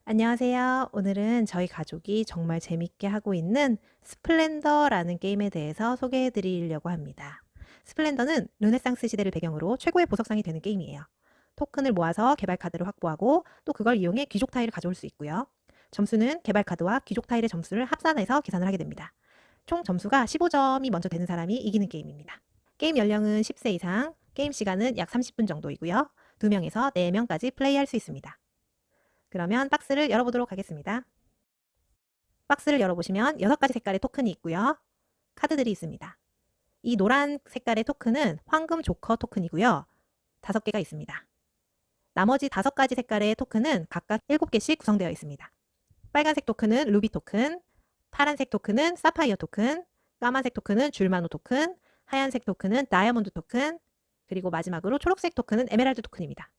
안녕하세요. 오늘은 저희 가족이 정말 재밌게 하고 있는 스플렌더라는 게임에 대해서 소개해 드리려고 합니다. 스플렌더는 르네상스 시대를 배경으로 최고의 보석상이 되는 게임이에요. 토큰을 모아서 개발 카드를 확보하고 또 그걸 이용해 귀족 타일을 가져올 수 있고요. 점수는 개발 카드와 귀족 타일의 점수를 합산해서 계산을 하게 됩니다. 총 점수가 15점이 먼저 되는 사람이 이기는 게임입니다. 게임 연령은 10세 이상, 게임 시간은 약 30분 정도이고요. 2명에서 4명까지 플레이할 수 있습니다. 그러면 박스를 열어보도록 하겠습니다. 박스를 열어보시면 6가지 색깔의 토큰이 있고요. 카드들이 있습니다. 이 노란 색깔의 토큰은 황금 조커 토큰이고요. 5개가 있습니다. 나머지 5가지 색깔의 토큰은 각각 7개씩 구성되어 있습니다. 빨간색 토큰은 루비 토큰, 파란색 토큰은 사파이어 토큰, 까만색 토큰은 줄마노 토큰, 하얀색 토큰은 다이아몬드 토큰, 그리고 마지막으로 초록색 토큰은 에메랄드 토큰입니다.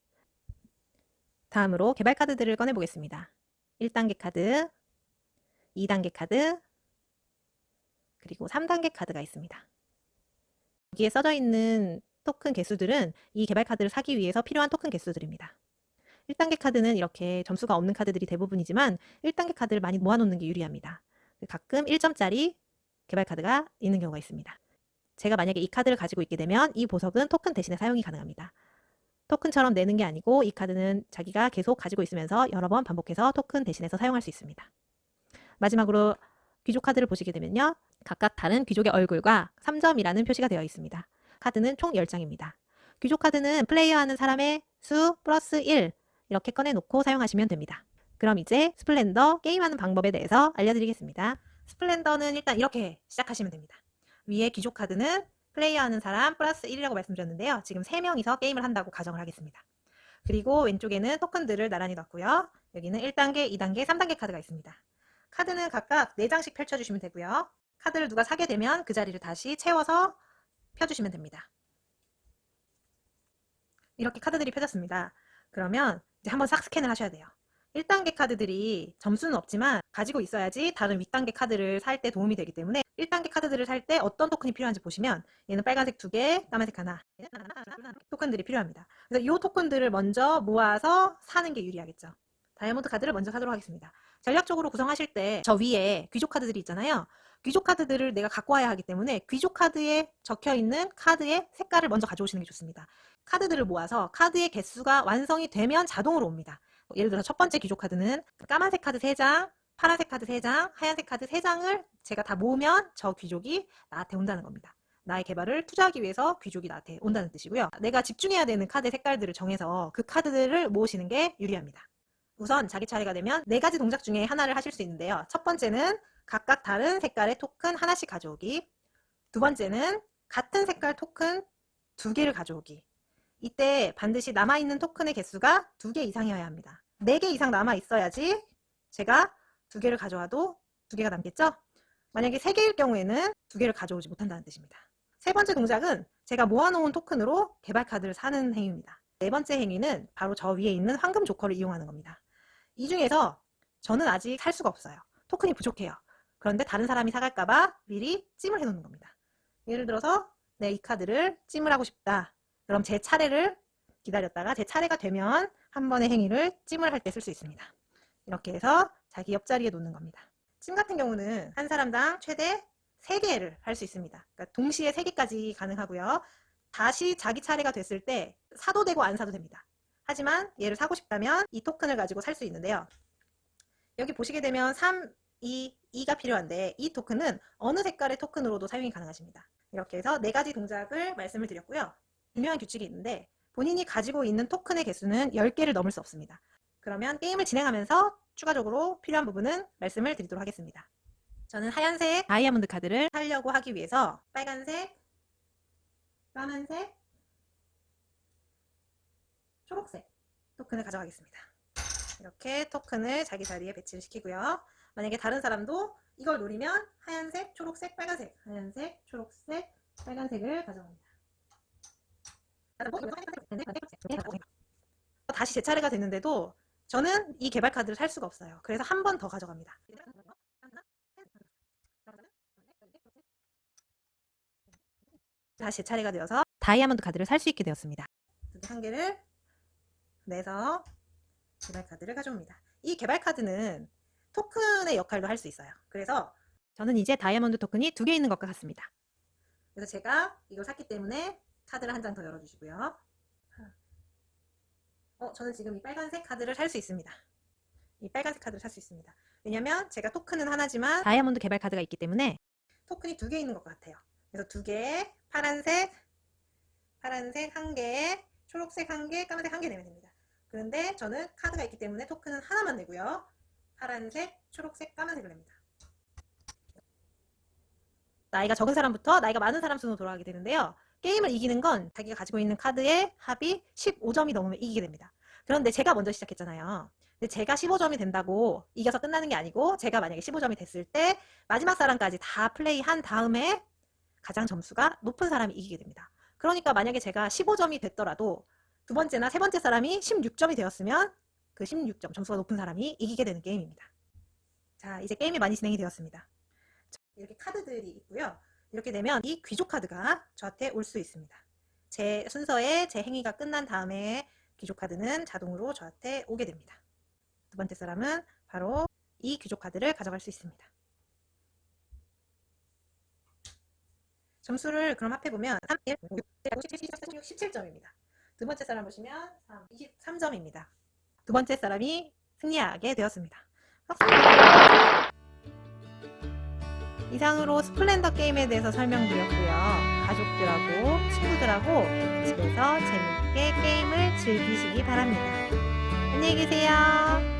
다음으로 개발 카드들을 꺼내보겠습니다. 1단계 카드, 2단계 카드, 그리고 3단계 카드가 있습니다. 여기에 써져 있는 토큰 개수들은 이 개발 카드를 사기 위해서 필요한 토큰 개수들입니다. 1단계 카드는 이렇게 점수가 없는 카드들이 대부분이지만 1단계 카드를 많이 모아놓는 게 유리합니다. 가끔 1점짜리 개발 카드가 있는 경우가 있습니다. 제가 만약에 이 카드를 가지고 있게 되면 이 보석은 토큰 대신에 사용이 가능합니다. 토큰처럼 내는 게 아니고 이 카드는 자기가 계속 가지고 있으면서 여러 번 반복해서 토큰 대신해서 사용할 수 있습니다. 마지막으로 귀족 카드를 보시게 되면요. 각각 다른 귀족의 얼굴과 3점이라는 표시가 되어 있습니다. 카드는 총 10장입니다. 귀족 카드는 플레이어하는 사람의 수 플러스 1 이렇게 꺼내놓고 사용하시면 됩니다. 그럼 이제 스플렌더 게임하는 방법에 대해서 알려드리겠습니다. 스플렌더는 일단 이렇게 시작하시면 됩니다. 위에 귀족 카드는 플레이어하는 사람 플러스 1이라고 말씀드렸는데요. 지금 3명이서 게임을 한다고 가정을 하겠습니다. 그리고 왼쪽에는 토큰들을 나란히 놨고요. 여기는 1단계, 2단계, 3단계 카드가 있습니다. 카드는 각각 4장씩 펼쳐주시면 되고요. 카드를 누가 사게 되면 그 자리를 다시 채워서 펴주시면 됩니다. 이렇게 카드들이 펴졌습니다. 그러면 이제 한번 싹 스캔을 하셔야 돼요. 1단계 카드들이 점수는 없지만 가지고 있어야지 다른 윗단계 카드를 살 때 도움이 되기 때문에 1단계 카드들을 살 때 어떤 토큰이 필요한지 보시면 얘는 빨간색 2개, 까만색 하나 토큰들이 필요합니다. 그래서 이 토큰들을 먼저 모아서 사는 게 유리하겠죠. 다이아몬드 카드를 먼저 사도록 하겠습니다. 전략적으로 구성하실 때 저 위에 귀족 카드들이 있잖아요. 귀족 카드들을 내가 갖고 와야 하기 때문에 귀족 카드에 적혀있는 카드의 색깔을 먼저 가져오시는 게 좋습니다. 카드들을 모아서 카드의 개수가 완성이 되면 자동으로 옵니다. 예를 들어서 첫 번째 귀족 카드는 까만색 카드 3장, 파란색 카드 3장, 하얀색 카드 3장을 제가 다 모으면 저 귀족이 나한테 온다는 겁니다. 나의 개발을 투자하기 위해서 귀족이 나한테 온다는 뜻이고요. 내가 집중해야 되는 카드 색깔들을 정해서 그 카드들을 모으시는 게 유리합니다. 우선 자기 차례가 되면 4가지 동작 중에 하나를 하실 수 있는데요. 첫 번째는 각각 다른 색깔의 토큰 하나씩 가져오기. 두 번째는 같은 색깔 토큰 2개를 가져오기. 이때 반드시 남아있는 토큰의 개수가 2개 이상이어야 합니다. 4개 이상 남아있어야지 제가 2개를 가져와도 2개가 남겠죠? 만약에 3개일 경우에는 2개를 가져오지 못한다는 뜻입니다. 세 번째 동작은 제가 모아놓은 토큰으로 개발 카드를 사는 행위입니다. 네 번째 행위는 바로 저 위에 있는 황금 조커를 이용하는 겁니다. 이 중에서 저는 아직 살 수가 없어요. 토큰이 부족해요. 그런데 다른 사람이 사갈까봐 미리 찜을 해놓는 겁니다. 예를 들어서 이 카드를 찜을 하고 싶다. 그럼 제 차례를 기다렸다가 제 차례가 되면 한 번의 행위를 찜을 할 때 쓸 수 있습니다. 이렇게 해서 자기 옆자리에 놓는 겁니다. 찜 같은 경우는 한 사람당 최대 3개를 할 수 있습니다. 그러니까 동시에 3개까지 가능하고요. 다시 자기 차례가 됐을 때 사도 되고 안 사도 됩니다. 하지만 얘를 사고 싶다면 이 토큰을 가지고 살 수 있는데요. 여기 보시게 되면 3, 2가 필요한데 이 토큰은 어느 색깔의 토큰으로도 사용이 가능하십니다. 이렇게 해서 4가지 동작을 말씀을 드렸고요. 중요한 규칙이 있는데 본인이 가지고 있는 토큰의 개수는 10개를 넘을 수 없습니다. 그러면 게임을 진행하면서 추가적으로 필요한 부분은 말씀을 드리도록 하겠습니다. 저는 하얀색 다이아몬드 카드를 사려고 하기 위해서 빨간색, 까만색, 초록색 토큰을 가져가겠습니다. 이렇게 토큰을 자기 자리에 배치를 시키고요. 만약에 다른 사람도 이걸 노리면 하얀색, 초록색, 빨간색, 하얀색, 초록색, 빨간색을 가져갑니다. 다시 제 차례가 됐는데도 저는 이 개발 카드를 살 수가 없어요. 그래서 한 번 더 가져갑니다. 다시 제 차례가 되어서 다이아몬드 카드를 살 수 있게 되었습니다. 한 개를 내서 개발 카드를 가져옵니다. 이 개발 카드는 토큰의 역할도 할 수 있어요. 그래서 저는 이제 다이아몬드 토큰이 2개 있는 것과 같습니다. 그래서 제가 이걸 샀기 때문에 카드를 한 장 더 열어주시고요. 저는 지금 이 빨간색 카드를 살 수 있습니다. 이 빨간색 카드를 살 수 있습니다. 왜냐면 제가 토큰은 하나지만 다이아몬드 개발 카드가 있기 때문에 토큰이 2개 있는 것 같아요. 그래서 2개, 파란색 1개, 초록색 1개, 까만색 1개 내면 됩니다. 그런데 저는 카드가 있기 때문에 토큰은 하나만 내고요. 파란색, 초록색, 까만색을 냅니다. 나이가 적은 사람부터 나이가 많은 사람 순으로 돌아가게 되는데요. 게임을 이기는 건 자기가 가지고 있는 카드의 합이 15점이 넘으면 이기게 됩니다. 그런데 제가 먼저 시작했잖아요. 근데 제가 15점이 된다고 이겨서 끝나는 게 아니고 제가 만약에 15점이 됐을 때 마지막 사람까지 다 플레이한 다음에 가장 점수가 높은 사람이 이기게 됩니다. 그러니까 만약에 제가 15점이 됐더라도 두 번째나 세 번째 사람이 16점이 되었으면 그 16점 점수가 높은 사람이 이기게 되는 게임입니다. 자, 이제 게임이 많이 진행이 되었습니다. 이렇게 카드들이 있고요. 이렇게 되면 이 귀족 카드가 저한테 올 수 있습니다. 제 순서에 제 행위가 끝난 다음에 귀족 카드는 자동으로 저한테 오게 됩니다. 두 번째 사람은 바로 이 귀족 카드를 가져갈 수 있습니다. 점수를 그럼 합해보면 3, 1, 5, 6, 7, 16, 17점입니다. 두 번째 사람 보시면 23점입니다. 두 번째 사람이 승리하게 되었습니다. 이상으로 스플렌더 게임에 대해서 설명드렸고요. 가족들하고 친구들하고 집에서 재밌게 게임을 즐기시기 바랍니다. 안녕히 계세요.